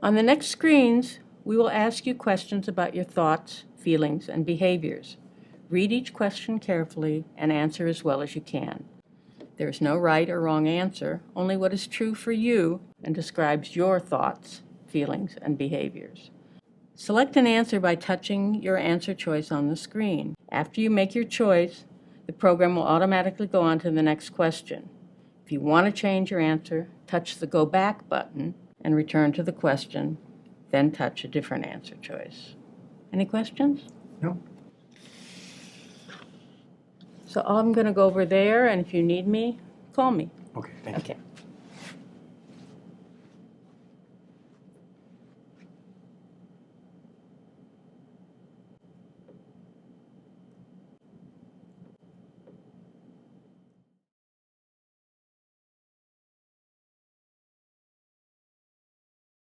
On the next screens, we will ask you questions about your thoughts, feelings, and behaviors. Read each question carefully and answer as well as you can. There is no right or wrong answer, only what is true for you and describes your thoughts, feelings, and behaviors. Select an answer by touching your answer choice on the screen. After you make your choice, the program will automatically go on to the next question. If you want to change your answer, touch the Go Back button and return to the question, then touch a different answer choice. Any questions? No. So I'm going to go over there, and if you need me, call me. Okay, thank you. Okay.